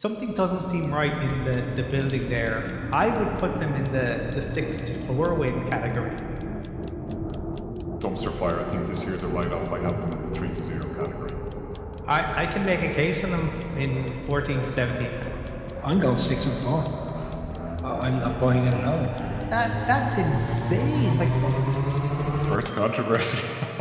Something doesn't seem right in the building there. I would put them in the 6-4 win category. Dumpster fire. I think this year's a write-off. I have them in the 3-0 category. I can make a case for them in 14-17. I'm going 6-4. I'm not buying it at all. That's insane. First controversy.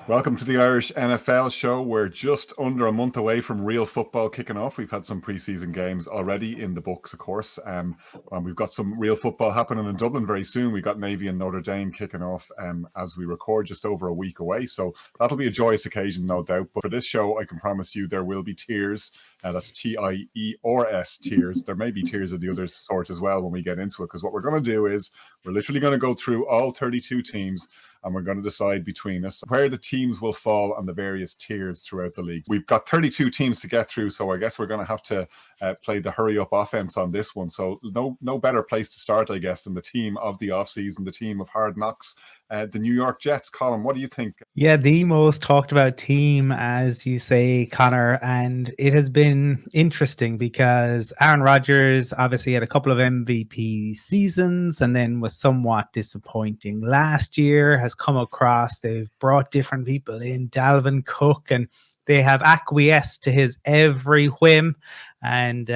Welcome to the Irish NFL show. We're just under a month away from real football kicking off. We've had some preseason games already in the books, of course. And we've got some real football happening in Dublin very soon. We've got Navy and Notre Dame kicking off as we record, just over a week away. So that'll be a joyous occasion, no doubt. But for this show, I can promise you there will be tears. That's T-I-E-R-S, tears. There may be tears of the other sort as well when we get into it, because what we're going to do is we're literally going to go through all 32 teams and we're going to decide between us where the teams will fall on the various tiers throughout the league. We've got 32 teams to get through, so I guess we're going to have to play the hurry-up offense on this one. So no better place to start, I guess, than the team of the offseason, the team of hard knocks, the New York Jets. Colin, what do you think? Yeah, the most talked about team, as you say, Connor, and it has been interesting because Aaron Rodgers obviously had a couple of MVP seasons and then was somewhat disappointing last year, has come across, they've brought different people in, Dalvin Cook, and they have acquiesced to his every whim. And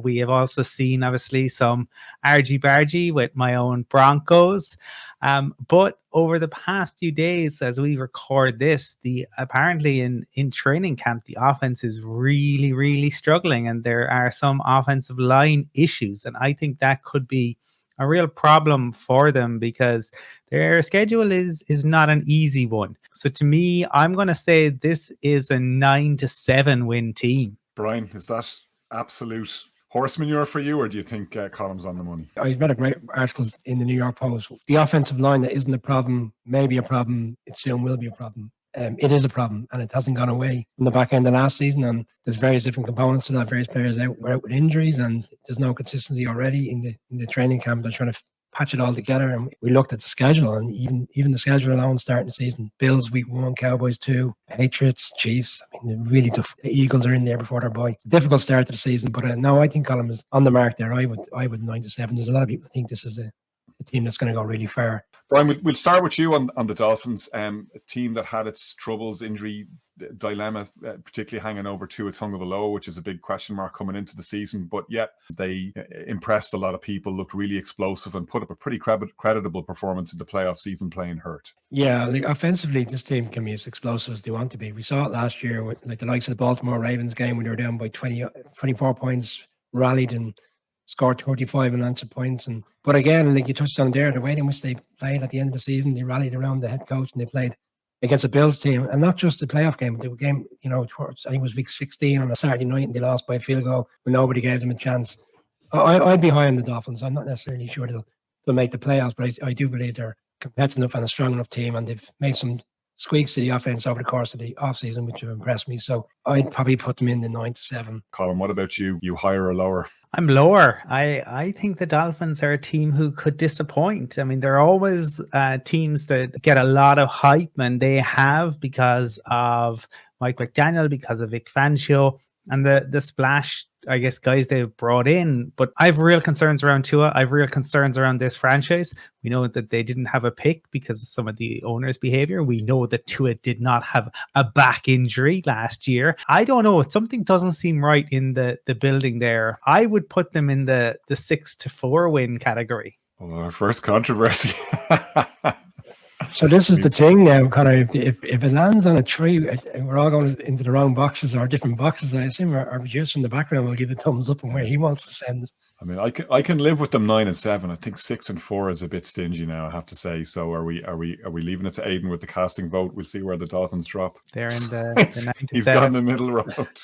we have also seen, obviously, some argy-bargy with my own Broncos. But over the past few days, as we record this, apparently in training camp, the offense is really, really struggling. And there are some offensive line issues. And I think that could be a real problem for them because their schedule is not an easy one. So to me, I'm going to say this is a 9-7 win team. Brian, is that absolute horse manure for you, or do you think Column's on the money? I read a great article in the New York Post. The offensive line that isn't a problem, maybe a problem, it soon will be a problem. It is a problem, and it hasn't gone away from the back end of last season. And there's various different components to that. Various players out with injuries, and there's no consistency already in the training camp. They're trying to patch it all together. And we looked at the schedule, and even the schedule alone starting the season: Bills week 1, Cowboys 2, Patriots, Chiefs. I mean, they're really tough. The Eagles are in there before their bye. Difficult start to the season, but no, I think Colin is on the mark there. I would 9-7. There's a lot of people think this is a team that's going to go really far. Brian, we'll start with you on the Dolphins, a team that had its troubles, injury dilemma, particularly hanging over Tua Tagovailoa, which is a big question mark coming into the season. But yet they impressed a lot of people, looked really explosive, and put up a pretty creditable performance in the playoffs, even playing hurt. Yeah, offensively, this team can be as explosive as they want to be. We saw it last year with the likes of the Baltimore Ravens game when they were down by 24 points, rallied and scored 35 unanswered points. But again, like you touched on there, the way in which they played at the end of the season, they rallied around the head coach and they played against a Bills team, and not just the playoff game, but the game, towards, I think it was week 16 on a Saturday night, and they lost by a field goal when nobody gave them a chance. I'd be high on the Dolphins. I'm not necessarily sure they'll make the playoffs, but I do believe they're competitive and a strong enough team, and they've made some squeaks to the offense over the course of the offseason, which have impressed me. So I'd probably put them in the 9-7. Colin, what about you? You higher or lower? I'm lower. I think the Dolphins are a team who could disappoint. I mean, they're always teams that get a lot of hype, and they have because of Mike McDaniel, because of Vic Fangio, and the splash, I guess, guys they've brought in. But I have real concerns around Tua. I have real concerns around this franchise. We know that they didn't have a pick because of some of the owners' behavior. We know that Tua did not have a back injury last year. I don't know. Something doesn't seem right in the building there. I would put them in the 6-4 win category. Well, our first controversy. So this is the thing now, Connor. If it lands on a tree, we're all going into the wrong boxes or different boxes. I assume our producer in the background will give a thumbs up on where he wants to send it. I mean, I can live with them 9-7. I think 6-4 is a bit stingy now, I have to say. So are we leaving it to Aidan with the casting vote? We'll see where the Dolphins drop. They're in the He's gone the middle road.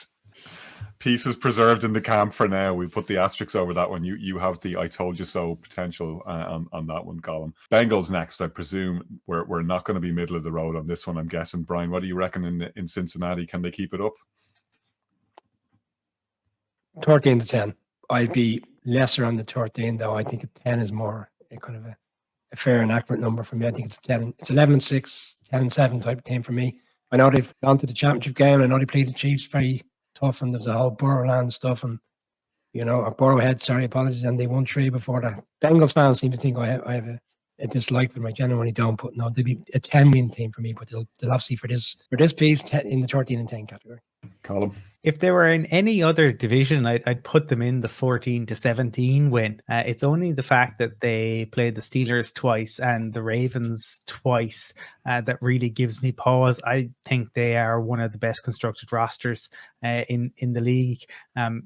Pieces preserved in the camp for now. We put the asterisk over that one. You have the I told you so potential on that one, Colin. Bengals next. I presume we're not going to be middle of the road on this one, I'm guessing. Brian, what do you reckon in Cincinnati? Can they keep it up? 13-10. I'd be lesser on the 13, though. I think a 10 is more a kind of a fair and accurate number for me. I think it's 10. It's 11-6, 10-7 type of team for me. I know they've gone to the championship game. I know they played the Chiefs very tough, and there was a whole Borough stuff, and or Boroughhead, sorry, apologies, and they won 3 before that. Bengals fans seem to think I have a dislike for them. I genuinely don't, but no, they'd be a 10-win team for me, but they'll obviously for this piece in the 13 and 10 category. Colin? If they were in any other division, I'd put them in the 14-17 win. It's only the fact that they played the Steelers twice and the Ravens twice that really gives me pause. I think they are one of the best constructed rosters in the league.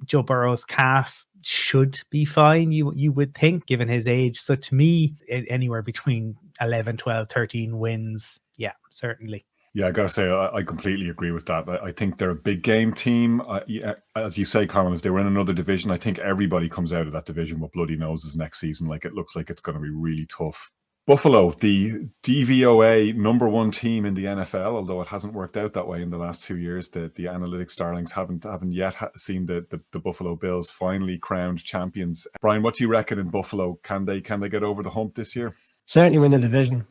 Joe Burrow's calf should be fine, you would think, given his age. So to me, anywhere between 11, 12, 13 wins, yeah, certainly. Yeah, I got to say, I completely agree with that. I think they're a big game team. As you say, Colin, if they were in another division, I think everybody comes out of that division with bloody noses next season. Like, it looks like it's going to be really tough. Buffalo, the DVOA #1 team in the NFL, although it hasn't worked out that way in the last 2 years. The analytics darlings haven't yet seen the Buffalo Bills finally crowned champions. Brian, what do you reckon in Buffalo? Can they get over the hump this year? Certainly win the division.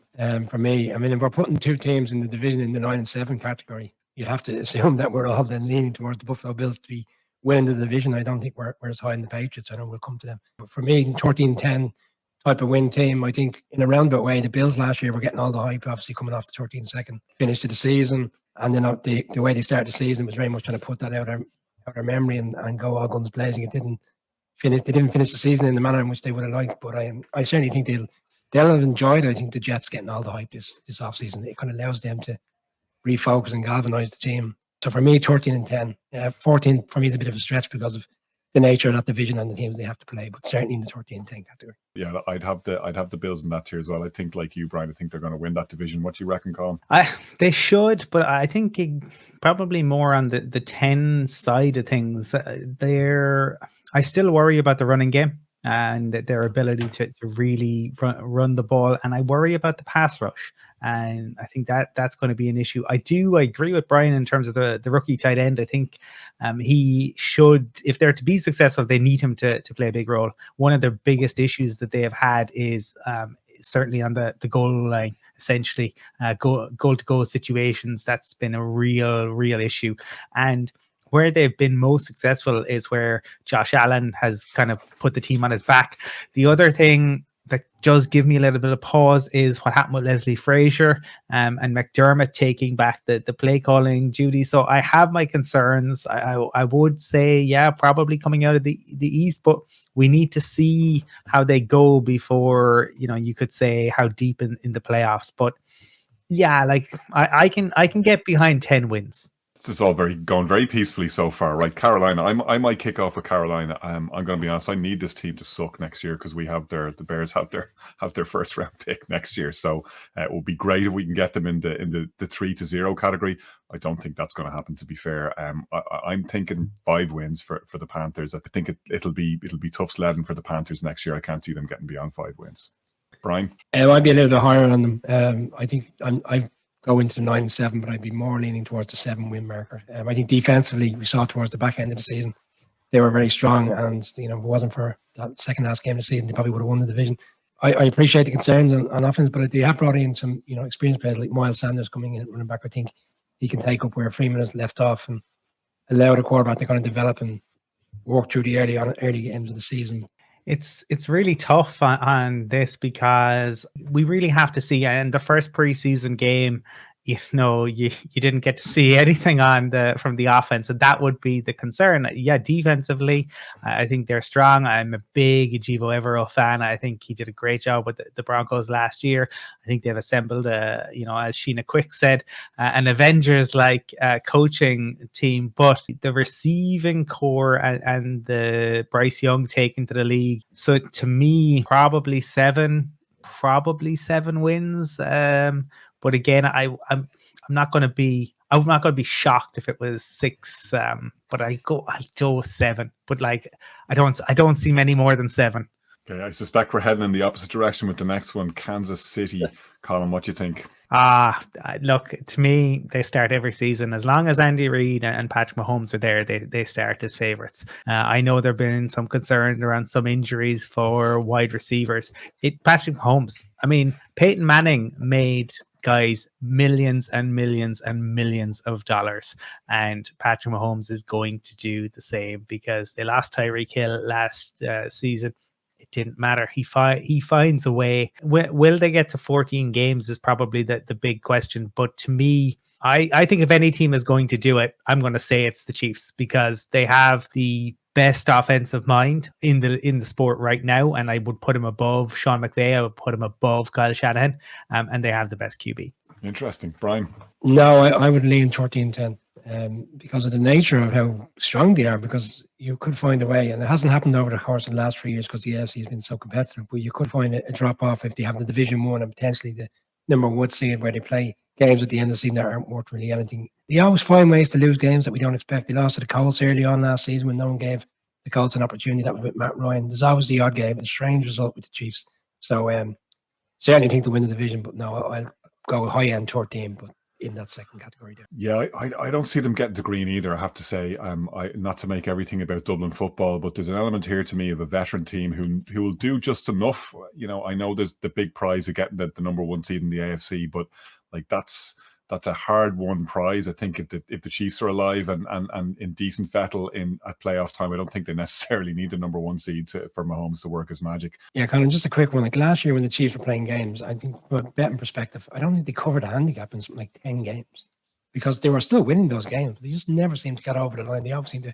For me, I mean, if we're putting 2 teams in the division in the 9 and 7 category, you'd have to assume that we're all then leaning towards the Buffalo Bills to be winning the division. I don't think we're as high in the Patriots. I know we'll come to them. But for me, 13-10 type of win team, I think in a roundabout way, the Bills last year were getting all the hype, obviously coming off the 13-2 finish to the season. And then the way they started the season was very much trying to put that out of our memory and go all guns blazing. They didn't finish the season in the manner in which they would have liked. But I certainly think they'll have enjoyed, I think, the Jets getting all the hype this offseason. It kind of allows them to refocus and galvanise the team. So for me, 13-10. 14 for me is a bit of a stretch because of the nature of that division and the teams they have to play, but certainly in the 13-10 category. Yeah, I'd have the Bills in that tier as well. I think, like you, Brian, I think they're going to win that division. What do you reckon, Colin? They should, but I think probably more on the 10 side of things. I still worry about the running game and their ability to really run the ball. And I worry about the pass rush. And I think that's going to be an issue. I agree with Brian in terms of the rookie tight end. I think he should, if they're to be successful, they need him to play a big role. One of their biggest issues that they have had is certainly on the goal line, essentially goal-to-goal situations. That's been a real issue. And where they've been most successful is where Josh Allen has kind of put the team on his back. The other thing that does give me a little bit of pause is what happened with Leslie Frazier and McDermott taking back the play calling duty. So I have my concerns. I would say, yeah, probably coming out of the East, but we need to see how they go before, you could say how deep in the playoffs. But yeah, like I can get behind 10 wins. This is all going very peacefully so far, right? Carolina, I might kick off with Carolina. I'm going to be honest. I need this team to suck next year because the Bears have their first round pick next year. So it will be great if we can get them in the 3-0 category. I don't think that's going to happen, to be fair. I'm thinking 5 wins for the Panthers. I think it'll be tough sledding for the Panthers next year. I can't see them getting beyond 5 wins. Brian, I'd be a little bit higher on them. I think I've go into the 9 and 7, but I'd be more leaning towards the 7-win marker. I think defensively, we saw towards the back end of the season, they were very strong, and if it wasn't for that second last game of the season, they probably would have won the division. I appreciate the concerns on offense, but they have brought in some experienced players like Miles Sanders coming in at running back. I think he can take up where Freeman has left off and allow the quarterback to kind of develop and work through the early games of the season. It's really tough on this because we really have to see in the first preseason game, you didn't get to see anything from the offense, and that would be the concern. Yeah, defensively, I think they're strong. I'm a big Ejivo Evero fan. I think he did a great job with the Broncos last year. I think they've assembled as Sheena Quick said, an Avengers-like coaching team. But the receiving core and the Bryce Young taken to the league. So to me, probably seven wins. But again, I'm not going to be shocked if it was 6. But I'll go 7. But I don't see many more than 7. Okay, I suspect we're heading in the opposite direction with the next one, Kansas City. Colin, what do you think? Look, to me, they start every season. As long as Andy Reid and Patrick Mahomes are there, they start as favourites. I know there have been some concern around some injuries for wide receivers. Patrick Mahomes, I mean, Peyton Manning made guys millions and millions and millions of dollars. And Patrick Mahomes is going to do the same, because they lost Tyreek Hill last season. It didn't matter. He finds a way. Will they get to 14 games is probably the big question. But to me, I think if any team is going to do it, I'm going to say it's the Chiefs, because they have the best offensive mind in the sport right now, and I would put him above Sean McVay. I would put him above Kyle Shanahan, and they have the best QB. Interesting. Brian? No, I would lean 13-10 because of the nature of how strong they are, because you could find a way, and it hasn't happened over the course of the last 3 years because the AFC has been so competitive, but you could find a drop-off if they have the Division 1 and potentially the number 1 seed, where they play games at the end of the season that aren't worth really anything. They always find ways to lose games that we don't expect. They lost to the Colts early on last season when no one gave the Colts an opportunity. That was with Matt Ryan. There's always the odd game, a strange result with the Chiefs. So certainly think to win the division, but no, I'll go high-end 13, but in that second category there. Yeah, I don't see them getting to green either, I have to say. Not to make everything about Dublin football, but there's an element here to me of a veteran team who will do just enough. You know, I know there's the big prize of getting the number 1 seed in the AFC, but like that's a hard-won prize. I think if the Chiefs are alive and in decent fettle at playoff time, I don't think they necessarily need the number 1 seed for Mahomes to work his magic. Yeah, Colin, just a quick one. Like last year when the Chiefs were playing games, I think from a betting perspective, I don't think they covered a handicap in something like 10 games, because they were still winning those games. They just never seemed to get over the line. They always seem to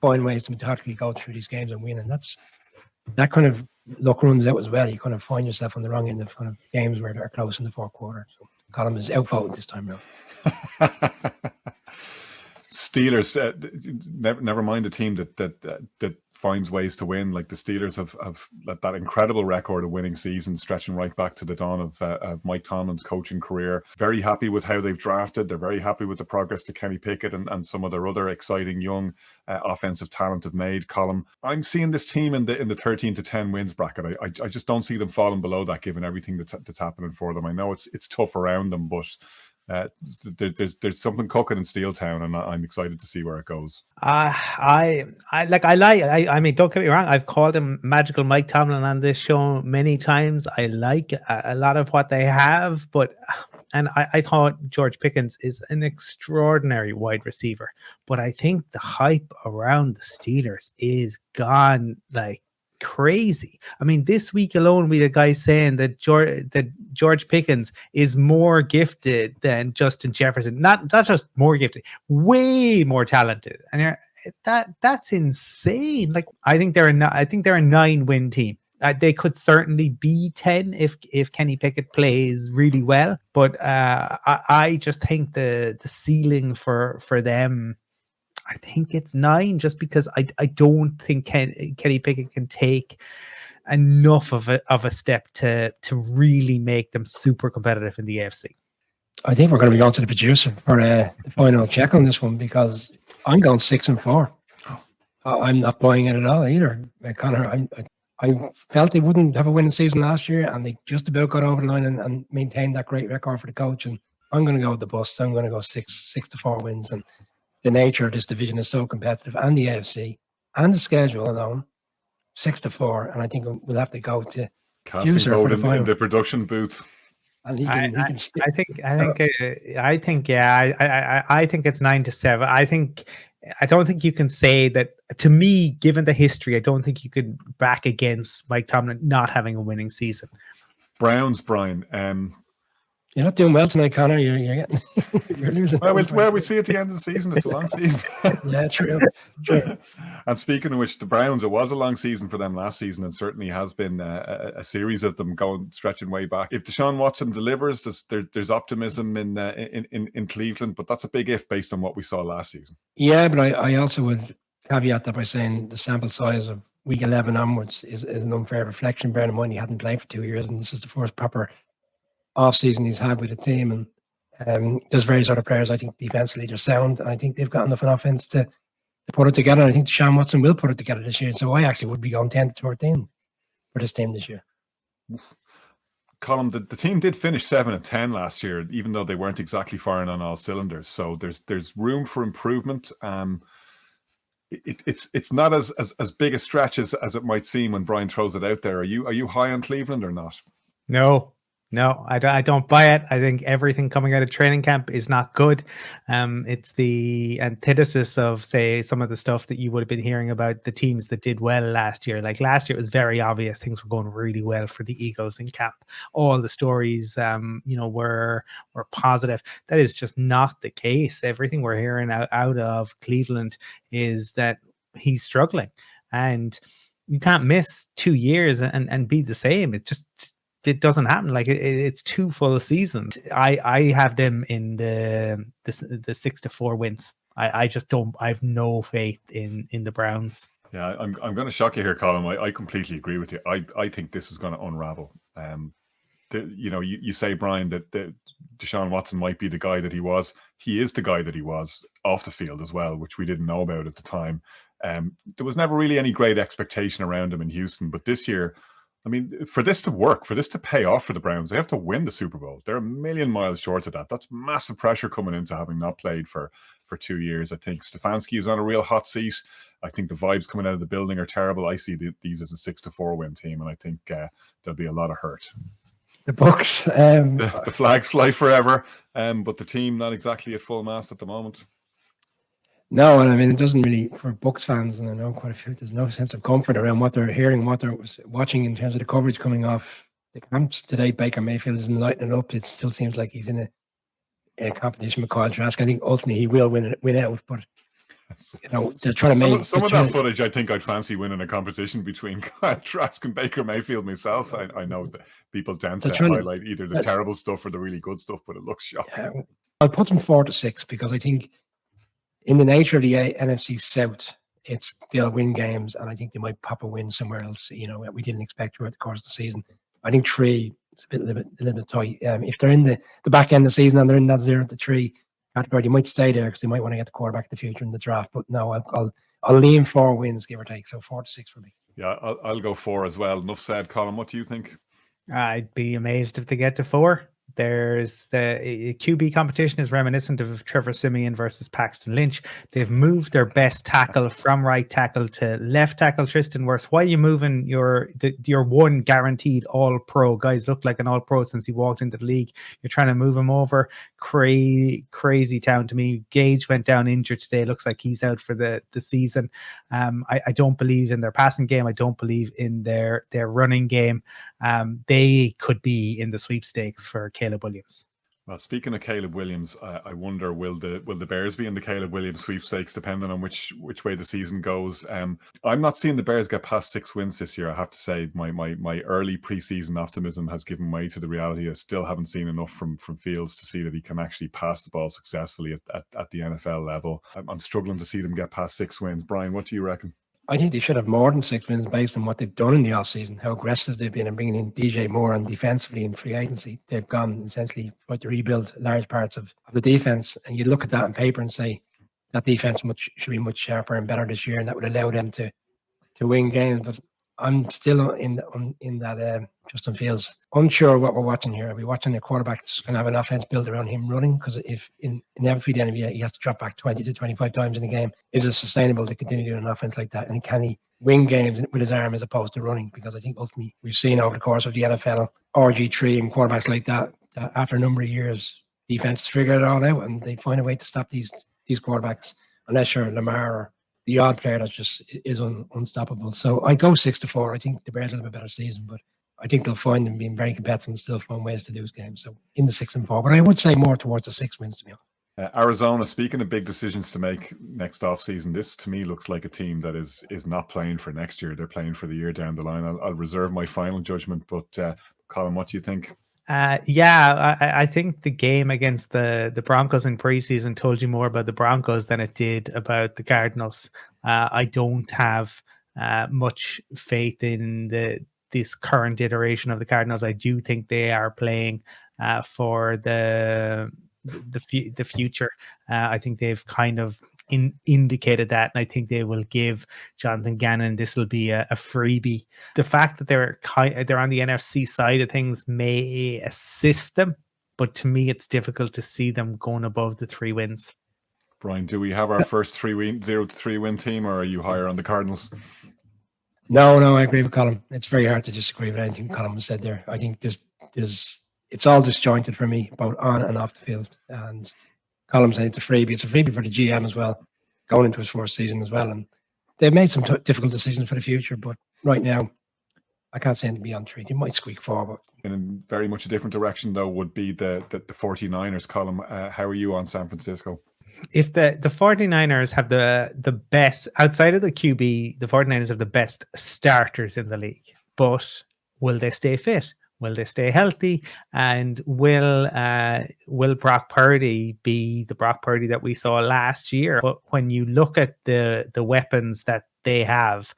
find ways to methodically go through these games and win. And that kind of luck runs out as well. You kind of find yourself on the wrong end of kind of games where they're close in the fourth quarter. So Colin is outvoted this time around. Steelers, never mind the team that finds ways to win. Like the Steelers have that incredible record of winning seasons, stretching right back to the dawn of Mike Tomlin's coaching career. Very happy with how they've drafted. They're very happy with the progress that Kenny Pickett and some of their other exciting young offensive talent have made. Colin, I'm seeing this team in the 13-10 wins bracket. I just don't see them falling below that, given everything that's happening for them. I know it's tough around them, but there's something cooking in Steeltown, and I'm excited to see where it goes. I mean, don't get me wrong, I've called him Magical Mike Tomlin on this show many times. I like a lot of what they have, and I thought George Pickens is an extraordinary wide receiver, but I think the hype around the Steelers is gone like crazy. I mean, this week alone, we had a guy saying that George Pickens is more gifted than Justin Jefferson. Not just more gifted, way more talented. And that's insane. Like, I think they're a 9-win team. They could certainly be 10 if Kenny Pickett plays really well. But I just think the ceiling for them, I think it's 9, just because I don't think Kenny Pickett can take enough of a step to really make them super competitive in the AFC. I think we're going to be going to the producer for the final check on this one, because I'm going 6-4. I'm not buying it at all either, Connor. I felt they wouldn't have a winning season last year, and they just about got over the line and maintained that great record for the coach. And I'm going to go with the bust. I'm going to go 6-4 wins. And the nature of this division is so competitive, and the AFC and the schedule alone, 6-4. And I think we'll have to go to Cassie vote in the production booth. And he can I think it's 9-7. I don't think you can say that. To me, given the history, I don't think you could back against Mike Tomlin not having a winning season. Browns, Brian. You're not doing well tonight, Connor. You're losing. Well, we'll see at the end of the season. It's a long season. Yeah, true. And speaking of which, the Browns, it was a long season for them last season, and certainly has been a series of them stretching way back. If Deshaun Watson delivers, there's optimism in Cleveland, but that's a big if based on what we saw last season. Yeah, but I also would caveat that by saying the sample size of week 11 onwards is an unfair reflection. Bearing in mind he hadn't played for 2 years, and this is the first proper off-season he's had with the team. And there's various other players I think defensively they're sound, and I think they've got enough offense to put it together. And I think Deshaun Watson will put it together this year. So I actually would be going 10-13 for this team this year. Colin, the team did finish 7-10 last year, even though they weren't exactly firing on all cylinders. So there's room for improvement. It's not as big a stretch as it might seem when Brian throws it out there. Are you high on Cleveland or not? No, No, I don't buy it. I think everything coming out of training camp is not good. It's the antithesis of, say, some of the stuff that you would have been hearing about the teams that did well last year. Like last year, it was very obvious things were going really well for the Eagles in camp. All the stories, were positive. That is just not the case. Everything we're hearing out of Cleveland is that he's struggling, and you can't miss 2 years and be the same. It doesn't happen. Like it's 2 full seasons. I have them in the 6-4 wins. I just don't. I have no faith in the Browns. Yeah, I'm going to shock you here, Colin. I completely agree with you. I think this is going to unravel. You say, Brian, that Deshaun Watson might be the guy that he was. He is the guy that he was off the field as well, which we didn't know about at the time. There was never really any great expectation around him in Houston, but this year, I mean, for this to work, for this to pay off for the Browns, they have to win the Super Bowl. They're a million miles short of that. That's massive pressure coming into having not played for 2 years. I think Stefanski is on a real hot seat. I think the vibes coming out of the building are terrible. I see these as a 6-4 win team, and I think there'll be a lot of hurt. The Bucks, the flags fly forever, but the team not exactly at full mass at the moment. No, and I mean, it doesn't really, for Bucks fans, and I know quite a few, there's no sense of comfort around what they're hearing, what they're watching in terms of the coverage coming off the camps today. Baker Mayfield isn't lighting it up. It still seems like he's in a competition with Kyle Trask. I think ultimately he will win out, but they're trying to make some of that footage. I think I'd fancy winning a competition between Kyle Trask and Baker Mayfield myself. I know that people tend to highlight either the terrible stuff or the really good stuff, but it looks shocking. I'll put them 4-6 because I think, in the nature of the NFC South, they'll win games, and I think they might pop a win somewhere else. We didn't expect throughout the course of the season. I think 3 is a little bit tight. If they're in the back end of the season and they're in that 0-3 category, they might stay there because they might want to get the quarterback of the future in the draft. But no, I'll lean 4 wins, give or take. So 4-6 for me. Yeah, I'll go 4 as well. Enough said, Colin. What do you think? I'd be amazed if they get to 4. There's the QB competition is reminiscent of Trevor Siemian versus Paxton Lynch. They've moved their best tackle from right tackle to left tackle, Tristan Wirfs. Why are you moving your one guaranteed all-pro? Guys look like an all-pro since he walked into the league. You're trying to move him over. Crazy town to me. Gage went down injured today. Looks like he's out for the season. I don't believe in their passing game. I don't believe in their running game. They could be in the sweepstakes for Caleb Williams. Well, speaking of Caleb Williams, I wonder will the Bears be in the Caleb Williams sweepstakes, depending on which way the season goes. I'm not seeing the Bears get past 6 wins this year. I have to say my early preseason optimism has given way to the reality. I still haven't seen enough from Fields to see that he can actually pass the ball successfully at the NFL level. I'm struggling to see them get past 6 wins. Brian, what do you reckon? I think they should have more than 6 wins based on what they've done in the offseason, how aggressive they've been in bringing in DJ Moore and defensively in free agency. They've gone essentially to rebuild large parts of the defense. And you look at that on paper and say that defense should be much sharper and better this year, and that would allow them to win games. But I'm still in that Justin Fields unsure what we're watching here. Are we watching a quarterback that's going to have an offense built around him running? Because if inevitably then he has to drop back 20 to 25 times in a game, is it sustainable to continue doing an offense like that? And can he win games with his arm as opposed to running? Because I think ultimately we've seen over the course of the NFL, RG3 and quarterbacks like that after a number of years, defenses figure it all out and they find a way to stop these quarterbacks, unless you're Lamar or the odd player that just is unstoppable. So I go 6-4. I think the Bears will have a better season, but I think they'll find them being very competitive and still find ways to lose games. So in the 6-4, but I would say more towards the 6 wins to me. Arizona, speaking of big decisions to make next offseason, this to me looks like a team that is not playing for next year. They're playing for the year down the line. I'll reserve my final judgment, but Colin, what do you think? I think the game against the Broncos in preseason told you more about the Broncos than it did about the Cardinals. I don't have much faith in this current iteration of the Cardinals. I do think they are playing for the future. I think they've kind of indicated that, and I think they will give Jonathan Gannon, this will be a freebie. The fact that they're on the NFC side of things may assist them, but to me it's difficult to see them going above the 3 wins. Brian, do we have our first 0-3 win team, or are you higher on the Cardinals? No, I agree with Colin. It's very hard to disagree with anything Colin said there. I think there's it's all disjointed for me, both on and off the field. And Colin said it's a freebie. It's a freebie for the GM as well, going into his first season as well. And they've made some difficult decisions for the future, but right now, I can't say anything beyond 3. They might squeak 4, but in very much a different direction, though, would be the 49ers column. How are you on San Francisco? If the 49ers have the best, outside of the QB, the 49ers have the best starters in the league. But will they stay fit? Will they stay healthy? And will Brock Purdy be the Brock Purdy that we saw last year? But when you look at the weapons that they have,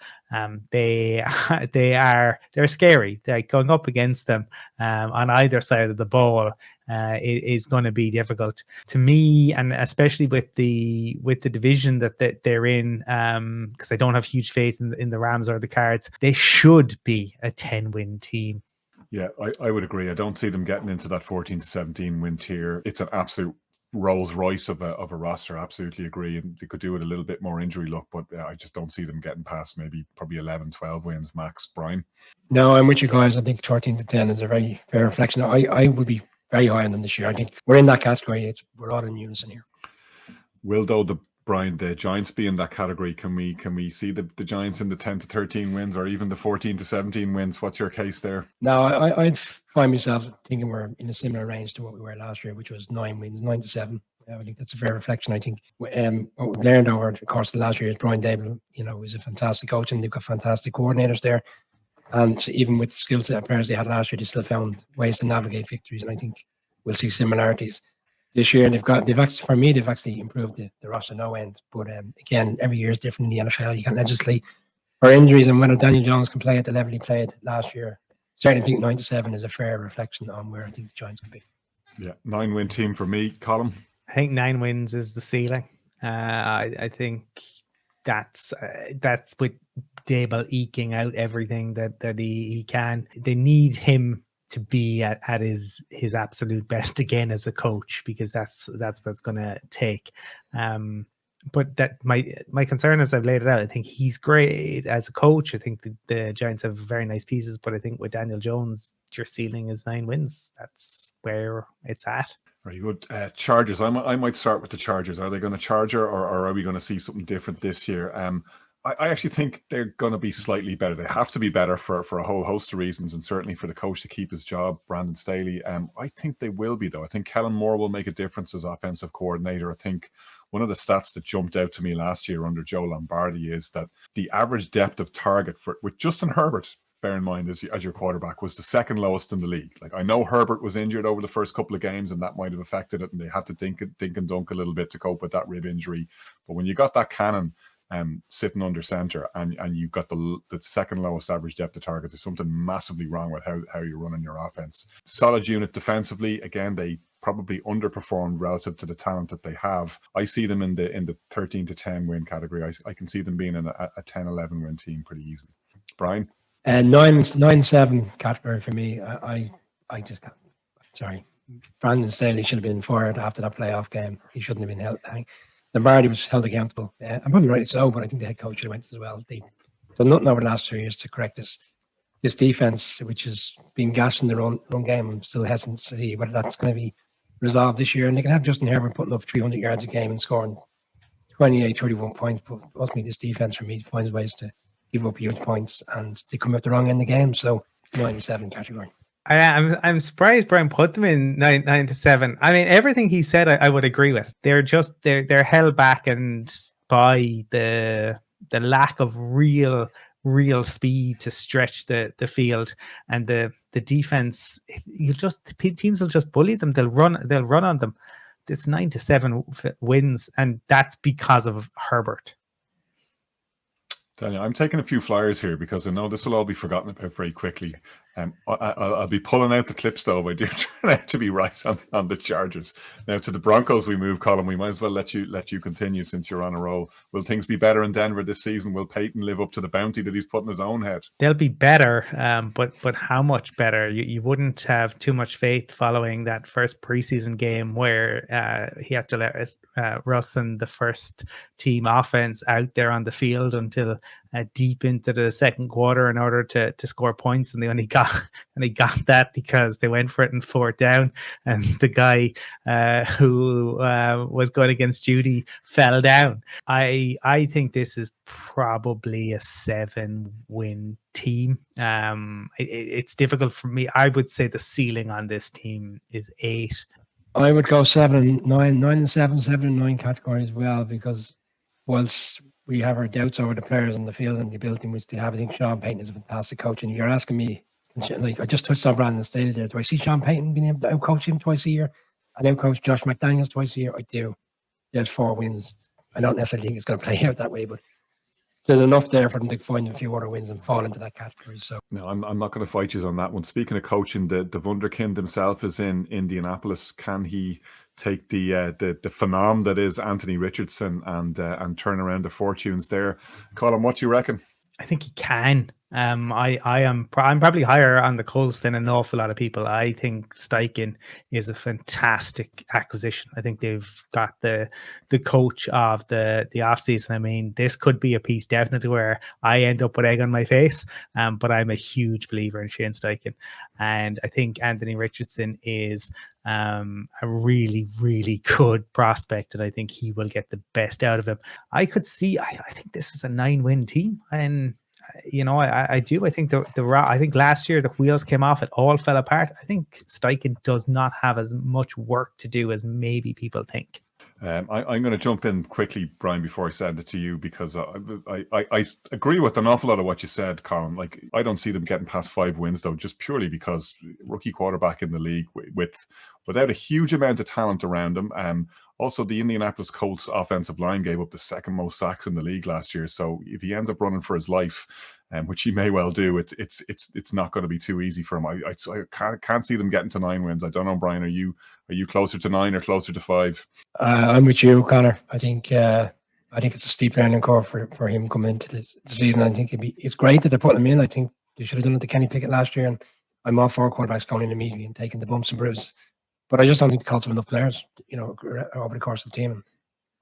they're scary. Like, going up against them on either side of the ball is going to be difficult to me, and especially with the division that they're in, because I don't have huge faith in the Rams or the Cards. They should be a 10-win team. Yeah, I would agree. I don't see them getting into that 14 to 17 win tier. It's an absolute Rolls Royce of a roster. Absolutely agree. And they could do it a little bit more injury luck, but I just don't see them getting past probably 11, 12 wins max. Brian? No, I'm with you guys. I think 13 to 10 is a very fair reflection. I would be very high on them this year. I think we're in that category. We're all in unison here. Will, though, the Giants be in that category? Can we see the Giants in the 10 to 13 wins, or even the 14 to 17 wins? What's your case there? No, I'd find myself thinking we're in a similar range to what we were last year, which was 9 wins, 9 to 7. I think that's a fair reflection. I think what we've learned over the course of the last year is Brian Dable, is a fantastic coach, and they've got fantastic coordinators there. And even with the skill set players they had last year, they still found ways to navigate victories. And I think we'll see similarities this year. And they've actually improved the roster no end. But again, every year is different in the NFL. You can't legislate for injuries, and whether Daniel Jones can play at the level he played last year. Certainly think 9 to 7 is a fair reflection on where I think the Giants could be. Yeah, 9-win team for me. Colin? I think 9 wins is the ceiling. I think that's with Dable eking out everything that he can. They need him to be at his absolute best again as a coach, because that's what it's going to take. But that my concern, as I've laid it out, I think he's great as a coach. I think the Giants have very nice pieces, but I think with Daniel Jones, your ceiling is 9 wins. That's where it's at. Very good. Chargers. I might start with the Chargers. Are they going to Charger, or are we going to see something different this year? I actually think they're going to be slightly better. They have to be better for a whole host of reasons, and certainly for the coach to keep his job, Brandon Staley. I think they will be, though. I think Kellen Moore will make a difference as offensive coordinator. I think one of the stats that jumped out to me last year under Joe Lombardi is that the average depth of target with Justin Herbert, bear in mind, as your quarterback, was the second lowest in the league. Like, I know Herbert was injured over the first couple of games, and that might have affected it, and they had to think and dunk a little bit to cope with that rib injury. But when you got that cannon sitting under center, and you've got the second lowest average depth of target, there's something massively wrong with how you're running your offense. Solid unit defensively. Again, they probably underperformed relative to the talent that they have. I see them in the 13 to 10 win category. I can see them being in a 10-11 win team pretty easily. Brian? 9-7 category for me. I just can't. Sorry. Brandon Staley should have been fired after that playoff game. He shouldn't have been held. Lombardi was held accountable. I'm probably right so, but I think the head coach should have went as well. They've done nothing over the last 2 years to correct this defense, which has been gashed in their own game. I'm still hesitant to see whether that's going to be resolved this year. And they can have Justin Herbert putting up 300 yards a game and scoring 28, 31 points. But ultimately, this defense for me finds ways to give up huge points, and they come out the wrong end of the game. So 9-7 category. I'm surprised Brian put them in 9 to 7. I mean, everything he said, I would agree with. They're held back and by the lack of real speed to stretch the field, and the defense. Teams will just bully them. They'll run on them. This 9 to 7 wins, and that's because of Herbert. Daniel, I'm taking a few flyers here because I know this will all be forgotten about very quickly. I'll be pulling out the clips, though. I do turn out to be right on the Chargers. Now, to the Broncos we move, Colin. We might as well let you continue since you're on a roll. Will things be better in Denver this season? Will Peyton live up to the bounty that he's put in his own head? They'll be better, but how much better? You wouldn't have too much faith following that first preseason game where he had to let Russ and the first team offense out there on the field until deep into the second quarter in order to score points, and they only got that because they went for it in fourth down, and the guy who was going against Judy fell down. I think this is probably a 7-win team. It's difficult for me. I would say the ceiling on this team is 8. I would go 7, 9, 9 and 7, 7 and 9 category as well, because whilst we have our doubts over the players on the field and the ability in which they have, I think Sean Payton is a fantastic coach. And you're asking me, like I just touched on Brandon Staley there, do I see Sean Payton being able to outcoach him twice a year and outcoach Josh McDaniels twice a year? I do. There's 4 wins. I don't necessarily think it's going to play out that way, but there's enough there for them to find a few other wins and fall into that category. So no, I'm not going to fight you on that one. Speaking of coaching, the Wunderkind himself is in Indianapolis. Can he take the phenom that is Anthony Richardson and turn around the fortunes there? Colin, what do you reckon? I think he can. I'm probably higher on the Colts than an awful lot of people. I think Steichen is a fantastic acquisition. I think they've got the coach of the offseason. I mean, this could be a piece definitely where I end up with egg on my face, but I'm a huge believer in Shane Steichen. And I think Anthony Richardson is a really, really good prospect, and I think he will get the best out of him. I think this is a 9-win team, and I do. I think I think last year the wheels came off. It all fell apart. I think Steichen does not have as much work to do as maybe people think. I'm going to jump in quickly, Brian, before I send it to you, because I agree with an awful lot of what you said, Colin. Like, I don't see them getting past 5 wins, though, just purely because rookie quarterback in the league without a huge amount of talent around him. Also, the Indianapolis Colts offensive line gave up the second most sacks in the league last year. So if he ends up running for his life, which he may well do, it's not going to be too easy for him. I can't see them getting to 9 wins. I don't know, Brian. Are you closer to 9 or closer to 5? I'm with you, Connor. I think it's a steep learning curve for him coming into the season. I think it's great that they're putting him in. I think they should have done it to Kenny Pickett last year, and I'm all for quarterbacks going in immediately and taking the bumps and bruises. But I just don't think the Colts have enough players, over the course of the team. And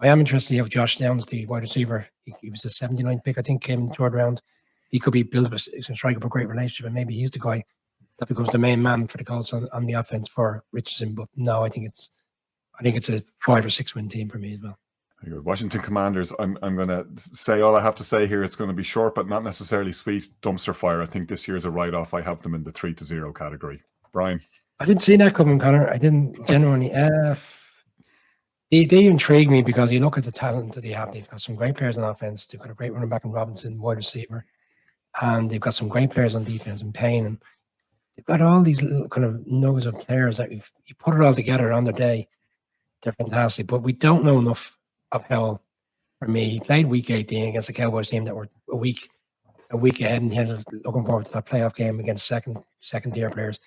I am interested to see how Josh Downs, the wide receiver, he was the 79th pick, I think, came in the 3rd round. He could be built with a strike up a great relationship, and maybe he's the guy that becomes the main man for the Colts on the offense for Richardson. But no, I think it's a 5 or 6 win team for me as well. Washington Commanders, I'm going to say all I have to say here. It's going to be short, but not necessarily sweet. Dumpster fire. I think this year is a write-off. I have them in the 3-0 category. Brian? I didn't see that coming, Connor. I didn't genuinely. They intrigue me because you look at the talent that they have. They've got some great players on offense. They've got a great running back in Robinson, wide receiver. And they've got some great players on defense in Payne. And they've got all these little kind of nuggets of players that you put it all together on their day. They're fantastic. But we don't know enough of how, for me, he played week 18 against the Cowboys team that were a week ahead, and he was looking forward to that playoff game against second tier players.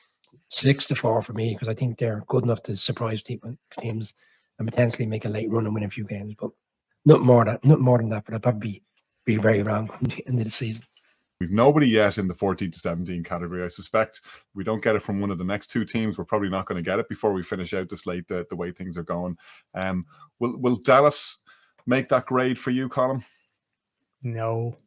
6-4 for me, because I think they're good enough to surprise teams and potentially make a late run and win a few games. But not more than that. But I'd probably be very wrong at the end of the season. We've nobody yet in the 14-17 category. I suspect we don't get it from one of the next 2 teams. We're probably not going to get it before we finish out this late, the way things are going. Will Dallas make that grade for you, Colin? No.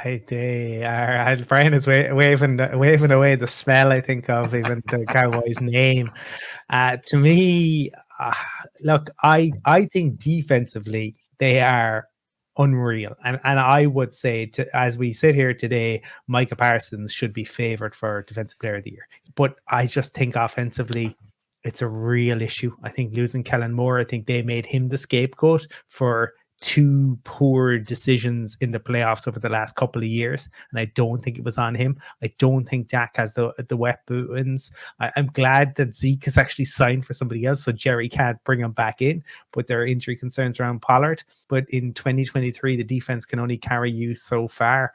They are. Brian is waving away the smell, I think, of even the Cowboys' name. To me, look, I think defensively they are unreal, and I would say, as we sit here today, Micah Parsons should be favored for Defensive Player of the Year. But I just think offensively, it's a real issue. I think losing Kellen Moore, I think they made him the scapegoat for 2 poor decisions in the playoffs over the last couple of years, and I don't think it was on him. I don't think Dak has the weapons. I'm glad that Zeke has actually signed for somebody else, so Jerry can't bring him back in, but there are injury concerns around Pollard. But in 2023, the defense can only carry you so far.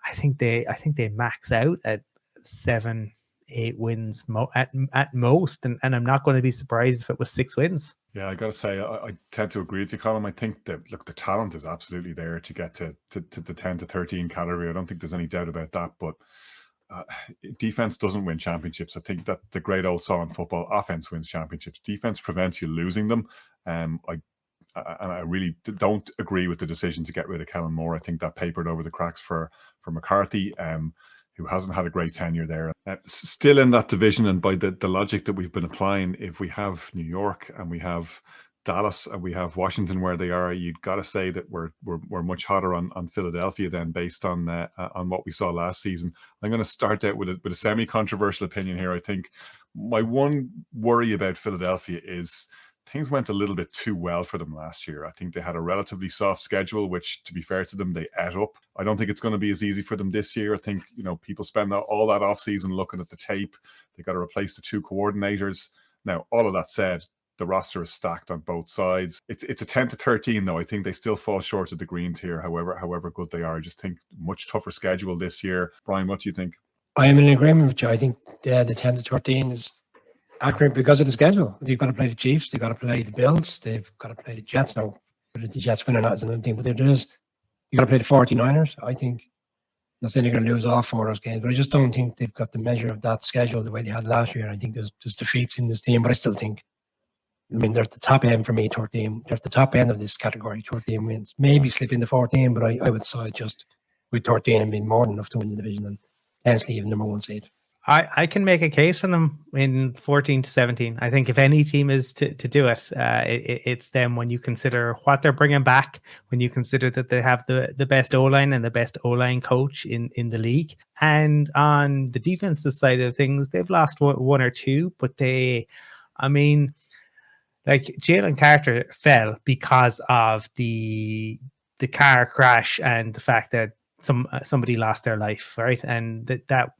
I think they max out at 7-8 wins at most, and I'm not going to be surprised if it was 6 wins. Yeah, I got to say, I tend to agree with you, Colin. I think that, look, the talent is absolutely there to get to the 10-13 category. I don't think there's any doubt about that. But defense doesn't win championships. I think that the great old saw in football, offense wins championships. Defense prevents you losing them. and I really don't agree with the decision to get rid of Kellen Moore. I think that papered over the cracks for McCarthy, who hasn't had a great tenure there. Still in that division, and by the logic that we've been applying, if we have New York and we have Dallas and we have Washington where they are, you've got to say that we're much hotter on Philadelphia then, based on what we saw last season. I'm going to start out with a semi-controversial opinion here. I think my one worry about Philadelphia is things went a little bit too well for them last year. I think they had a relatively soft schedule, which, to be fair to them, they ate up. I don't think it's going to be as easy for them this year. I think, people spend all that offseason looking at the tape. They got to replace the 2 coordinators. Now, all of that said, the roster is stacked on both sides. It's a 10-13 though. I think they still fall short of the green tier, however good they are. I just think much tougher schedule this year. Brian, what do you think? I am in agreement with you. I think the 10-13 is accurate because of the schedule. They've got to play the Chiefs, they've got to play the Bills, they've got to play the Jets. Now, whether the Jets win or not is another thing, but you've got to play the 49ers. I think, I'm not saying they're going to lose all 4 of those games, but I just don't think they've got the measure of that schedule the way they had last year. I think there's just defeats in this team, but I still think, they're at the top end for me, 13. They're at the top end of this category, 13 wins. Maybe slip into 14, but I would side just with 13 and being more than enough to win the division and potentially even number 1 seed. I can make a case for them in 14-17. I think if any team is to do it, it's them, when you consider what they're bringing back, when you consider that they have the best O-line and the best O-line coach in the league. And on the defensive side of things, they've lost 1 or 2, but like Jalen Carter fell because of the car crash and the fact that somebody lost their life, right? And that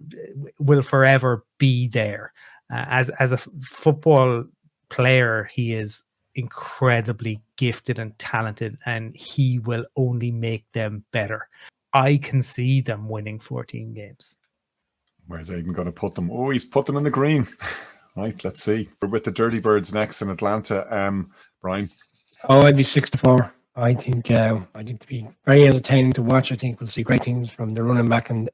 will forever be there. As a football player, he is incredibly gifted and talented, and he will only make them better. I can see them winning 14 games. Where's Aidan going to put them? Oh, he's put them in the green. Right, let's see. We're with the Dirty Birds next in Atlanta. Brian? Oh, I'd be 6-4. I think to be very entertaining to watch. I think we'll see great things from the running back and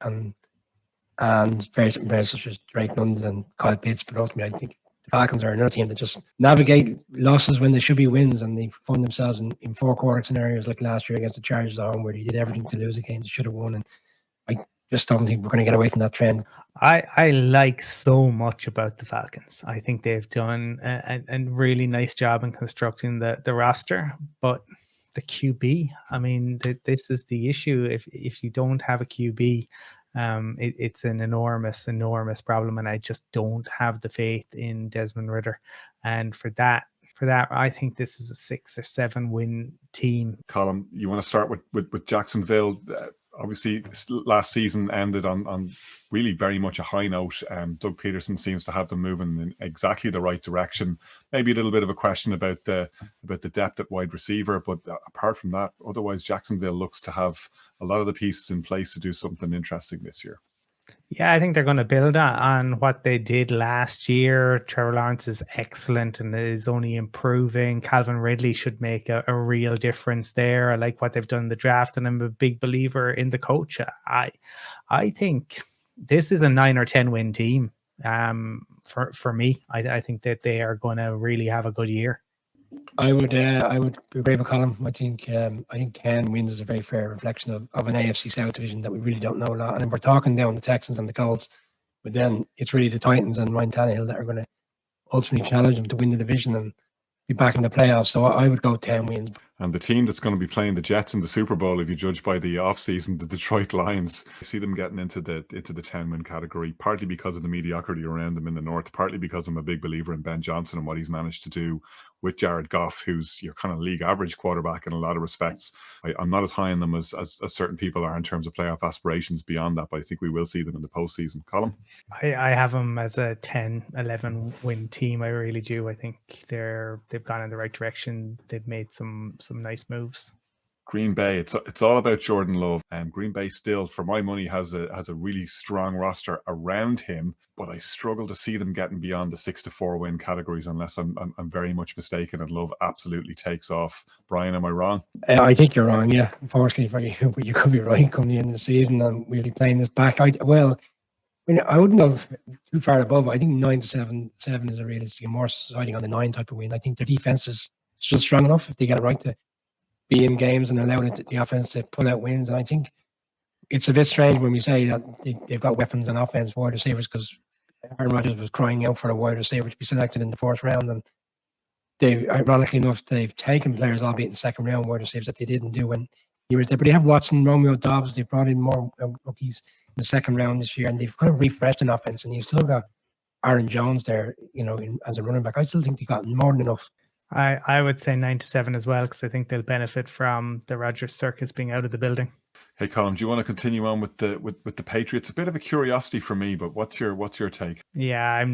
various players such as Drake London and Kyle Pitts. But ultimately, I think the Falcons are another team that just navigate losses when they should be wins, and they find themselves in 4-quarter scenarios like last year against the Chargers at home, where they did everything to lose a game they should have won. And I just don't think we're going to get away from that trend. I like so much about the Falcons. I think they've done a really nice job in constructing the roster, but the QB, this is the issue. If you don't have a QB, it's an enormous problem, and I just don't have the faith in Desmond Ridder. And for that, I think this is a 6 or 7 win team. Colin, you want to start with Jacksonville? Obviously, last season ended on really very much a high note. Doug Peterson seems to have them moving in exactly the right direction. Maybe a little bit of a question about the depth at wide receiver, but apart from that, otherwise Jacksonville looks to have a lot of the pieces in place to do something interesting this year. Yeah, I think they're going to build on what they did last year. Trevor Lawrence is excellent and is only improving. Calvin Ridley should make a real difference there. I like what they've done in the draft, and I'm a big believer in the coach. I think this is a 9 or 10 win team. For me, I think that they are going to really have a good year. I would agree with Colin. I think 10 wins is a very fair reflection of an AFC South division that we really don't know a lot. And we're talking down the Texans and the Colts, but then it's really the Titans and Ryan Tannehill that are going to ultimately challenge them to win the division and be back in the playoffs. So I would go 10 wins. And the team that's going to be playing the Jets in the Super Bowl, if you judge by the offseason, the Detroit Lions, I see them getting into the 10-win category, partly because of the mediocrity around them in the North, partly because I'm a big believer in Ben Johnson and what he's managed to do with Jared Goff, who's your kind of league average quarterback in a lot of respects. I'm not as high on them as certain people are in terms of playoff aspirations beyond that, but I think we will see them in the postseason. Colin? I have them as a 10-11 win team. I really do. I think they've gone in the right direction. They've made some nice moves. Green Bay, it's all about Jordan Love. Green Bay still, for my money, has a really strong roster around him, but I struggle to see them getting beyond the 6-4 win categories unless I'm very much mistaken and Love absolutely takes off. Brian, am I wrong? I think you're wrong. Yeah, unfortunately for you, but you could be right coming the end of the season and we'll be playing this back. I wouldn't go too far above. I think 9-7 is a realistic, more siding on the 9 type of win. I think their defense is it's just strong enough if they get it right to be in games and allow the offense to pull out wins. And I think it's a bit strange when we say that they've got weapons on offense, wide receivers, because Aaron Rodgers was crying out for a wide receiver to be selected in the 4th round, and they, ironically enough, they've taken players, albeit in the 2nd round, wide receivers that they didn't do when he was there. But they have Watson, Romeo Dobbs. They've brought in more rookies in the 2nd round this year, and they've kind of refreshed an offense. And you've still got Aaron Jones there, as a running back. I still think they got more than enough. I would say 9 to 7 as well, because I think they'll benefit from the Rodgers circus being out of the building. Hey, Colin, do you want to continue on with the Patriots? A bit of a curiosity for me, but what's your take? Yeah, I'm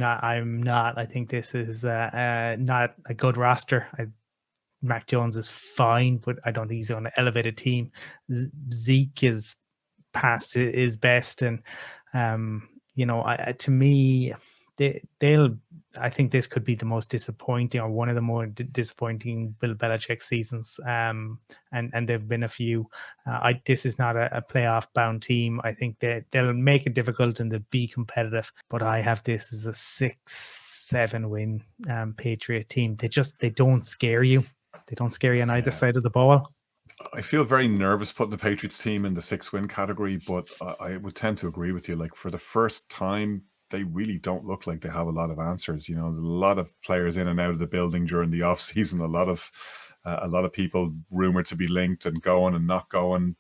not. I think this is not a good roster. Mac Jones is fine, but I don't think he's on an elevated team. Zeke is past his best, and to me, I think this could be the most disappointing, or one of the more disappointing Bill Belichick seasons. And there've been a few. This is not a playoff bound team. I think they'll make it difficult and they'll be competitive. But I have this as a 6-7 win Patriot team. They don't scare you. They don't scare you on either side of the ball. I feel very nervous putting the Patriots team in the 6-win category, but I would tend to agree with you. Like, for the first time, they really don't look like they have a lot of answers. There's a lot of players in and out of the building during the off season. A lot of people rumored to be linked and going and not going.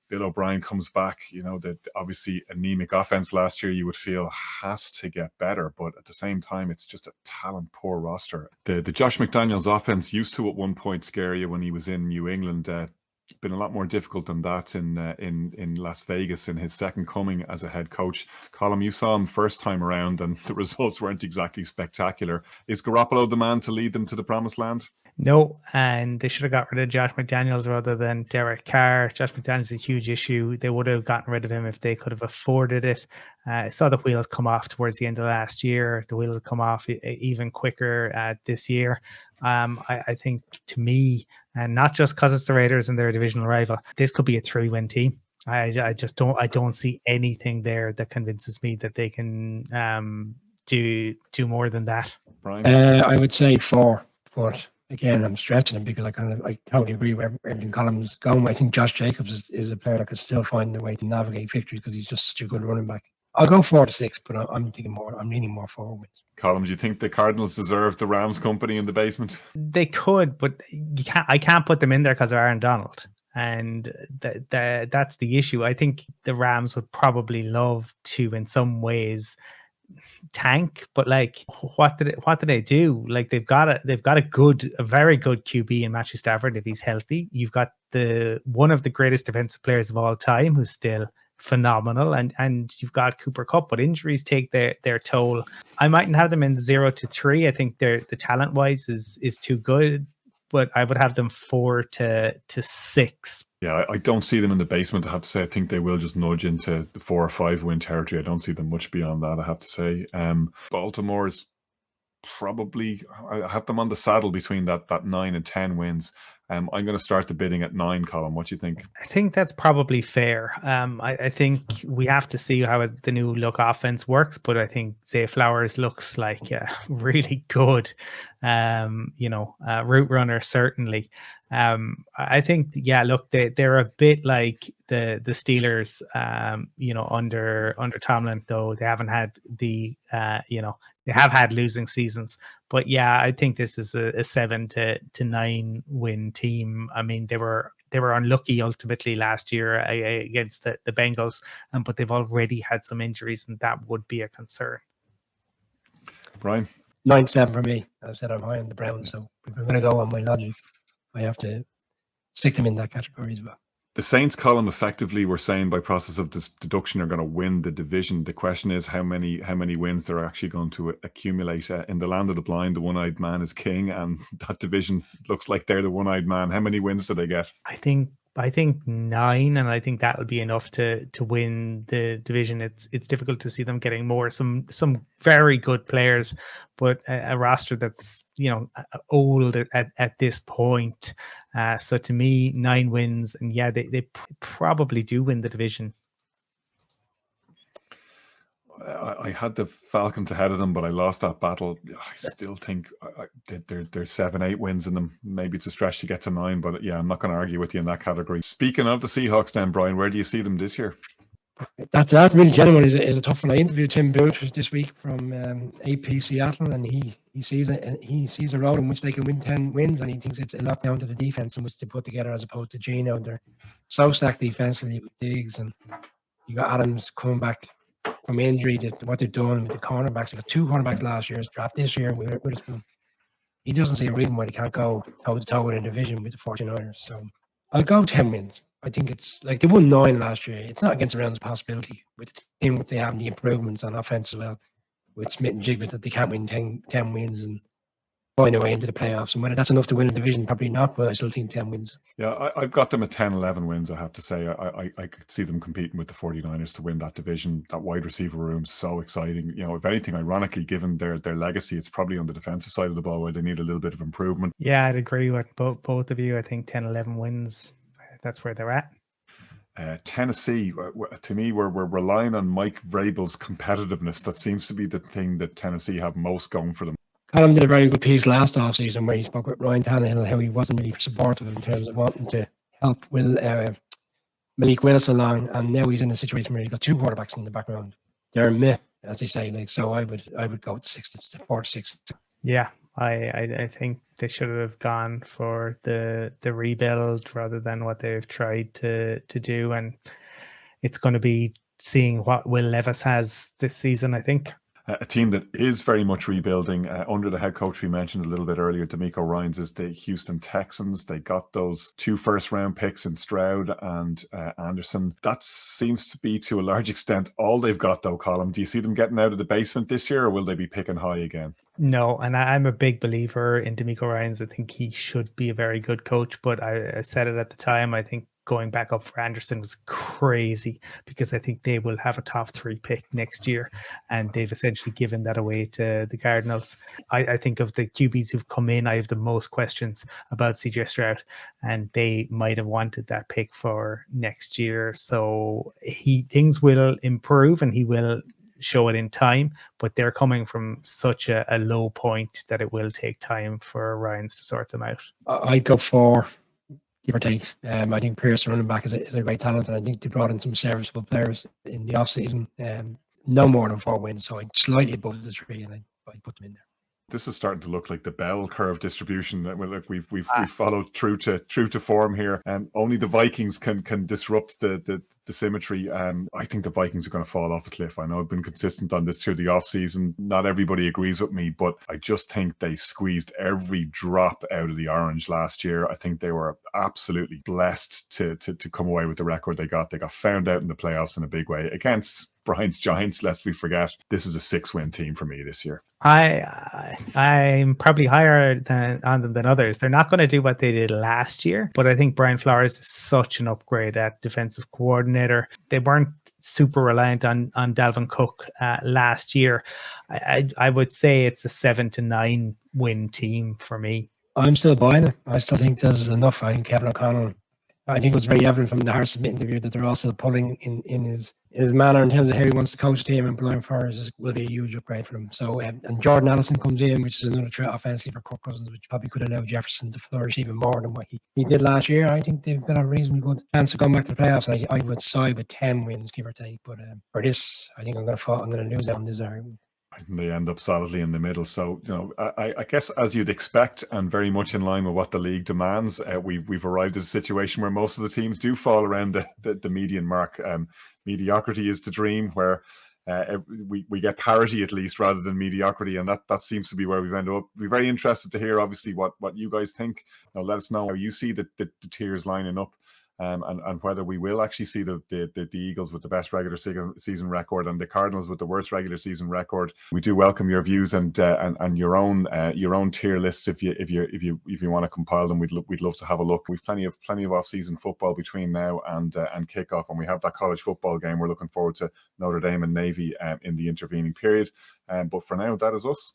Bill O'Brien comes back. That obviously anemic offense last year, you would feel, has to get better, but at the same time, it's just a talent poor roster. The Josh McDaniels offense used to at one point scare you when he was in New England. Been a lot more difficult than that in Las Vegas in his second coming as a head coach. Colin, you saw him first time around and the results weren't exactly spectacular. Is Garoppolo the man to lead them to the promised land? No, and they should have got rid of Josh McDaniels rather than Derek Carr. Josh McDaniels is a huge issue. They would have gotten rid of him if they could have afforded it. I saw the wheels come off towards the end of last year. The wheels have come off even quicker this year. I think, to me, and not just because it's the Raiders and their divisional rival, this could be a 3-win team. I just don't see anything there that convinces me that they can do more than that. Brian? I would say 4, but again, I'm stretching him because I totally agree with everything Colin's going. I think Josh Jacobs is a player that could still find a way to navigate victories because he's just such a good running back. I'll go 4 to 6, but I'm thinking more. I'm leaning more forward. Colin, do you think the Cardinals deserve the Rams company in the basement? They could, but I can't put them in there because of Aaron Donald, and that's the issue. I think the Rams would probably love to, in some ways, tank, but like, what do they do? Like, they've got a very good QB in Matthew Stafford if he's healthy. You've got one of the greatest defensive players of all time who's still phenomenal, and you've got Cooper Kupp, but injuries take their toll. I mightn't have them in 0 to 3. I think the talent wise is too good, but I would have them 4 to 6. Yeah, I don't see them in the basement, I have to say. I think they will just nudge into the 4 or 5 win territory. I don't see them much beyond that, I have to say. Baltimore is probably, I have them on the saddle between that 9 and 10 wins. I'm going to start the bidding at 9, Colin. What do you think? I think that's probably fair. I think we have to see how the new look offense works, but I think Zay Flowers looks like really good. Route runner, certainly. I think, look, they're a bit like the Steelers, under Tomlin, though they haven't had they have had losing seasons. But I think this is a 7 to 9 win team. I mean, they were unlucky ultimately last year against the Bengals, but they've already had some injuries, and that would be a concern. Brian? 9-7 for me. I said I'm high on the Browns, so if I'm going to go on my logic, I have to stick them in that category as well. The Saints, column, effectively were saying by process of deduction are going to win the division. The question is how many wins they're actually going to accumulate. In the land of the blind, the one-eyed man is king, and that division looks like they're the one-eyed man. How many wins do they get? I think 9, and I think that will be enough to win the division. It's difficult to see them getting more. Some very good players, but a roster that's old at this point. So to me, 9 wins, and they probably do win the division. I had the Falcons ahead of them, but I lost that battle. I still think there's 7-8 wins in them. Maybe it's a stretch to get to 9, but yeah, I'm not going to argue with you in that category. Speaking of the Seahawks then, Brian, where do you see them this year? That's really genuine is a tough one. I interviewed Tim Booth this week from AP Seattle, and he sees a road in which they can win 10 wins, and he thinks it's a lot down to the defense in which they put together as opposed to Geno. They're so stacked defensively with Diggs, and you got Adams coming back from injury. What they're doing with the cornerbacks, they got 2 cornerbacks last year's draft. This year with Witherspoon, he doesn't see a reason why they can't go toe to toe in a division with the 49ers. So I'll go 10 wins. I think it's like they won 9 last year. It's not against the realms of possibility with the team which they have the improvements on offense as well with Smith and Jigba that they can't win 10 wins and find their way into the playoffs. And whether that's enough to win a division, probably not, but I still think 10 wins. Yeah, I've got them at 10-11 wins, I have to say. I could see them competing with the 49ers to win that division. That wide receiver room's so exciting. You know, if anything, ironically, given their legacy, it's probably on the defensive side of the ball where they need a little bit of improvement. Yeah, I'd agree with both of you. I think 10-11 wins, that's where they're at. Tennessee, to me, we're relying on Mike Vrabel's competitiveness. That seems to be the thing that Tennessee have most going for them. Callum did a very good piece last offseason where he spoke with Ryan Tannehill, how he wasn't really supportive in terms of wanting to help Malik Willis along, and now he's in a situation where he's got 2 quarterbacks in the background. They're meh, as they say. Like, so I would go 4-6. Yeah, I think they should have gone for the rebuild rather than what they've tried to do, and it's going to be seeing what Will Levis has this season, I think. A team that is very much rebuilding under the head coach we mentioned a little bit earlier, D'Amico Ryans, is the Houston Texans. They got those 2 first-round picks in Stroud and Anderson. That seems to be, to a large extent, all they've got, though, Colin. Do you see them getting out of the basement this year, or will they be picking high again? No, and I'm a big believer in D'Amico Ryans. I think he should be a very good coach, but I said it at the time, I think going back up for Anderson was crazy because I think they will have a top 3 pick next year, and they've essentially given that away to the Cardinals. I think of the QBs who've come in, I have the most questions about CJ Stroud, and they might have wanted that pick for next year. So things will improve and he will show it in time, but they're coming from such a low point that it will take time for Ryans to sort them out. I'd go 4. Give or take. I think Pierce, running back, is a great talent, and I think they brought in some serviceable players in the offseason. No more than 4 wins, so I'd slightly above the 3, and I'd put them in there. This is starting to look like the bell curve distribution that we've followed true to form here, and only the Vikings can disrupt the symmetry. I think the Vikings are going to fall off a cliff. I know I've been consistent on this through the offseason. Not everybody agrees with me, but I just think they squeezed every drop out of the orange last year. I think they were absolutely blessed to come away with the record they got. They got found out in the playoffs in a big way against Brian's Giants, lest we forget. This is a 6-win team for me this year. I'm probably higher on them than others. They're not going to do what they did last year, but I think Brian Flores is such an upgrade at defensive coordinator. They weren't super reliant on Dalvin Cook last year. I would say it's a 7-9 win team for me. I'm still buying it. I still think there's enough. I think Kevin O'Connell, I think it was very evident from the Harrison Smith interview that they're also pulling in his manner in terms of how he wants to coach the team, and Brian Flores will be a huge upgrade for him. So, and Jordan Allison comes in, which is another threat offensively for Kirk Cousins, which probably could allow Jefferson to flourish even more than what he did last year. I think they've got a reasonably good chance of going back to the playoffs. I would side with 10 wins, give or take. But for this, I think I'm going to lose out on this argument. And they end up solidly in the middle. So, you know, I guess as you'd expect, and very much in line with what the league demands, we've arrived at a situation where most of the teams do fall around the median mark. Mediocrity is the dream, where we get parity at least rather than mediocrity, and that seems to be where we've ended up. We're very interested to hear, obviously, what you guys think. Now, let us know how you see the tiers lining up. And whether we will actually see the Eagles with the best regular season record and the Cardinals with the worst regular season record. We do welcome your views and your own tier lists if you want to compile them. We'd love to have a look. We've plenty of off-season football between now and kickoff, and we have that college football game. We're looking forward to Notre Dame and Navy in the intervening period. But for now, that is us.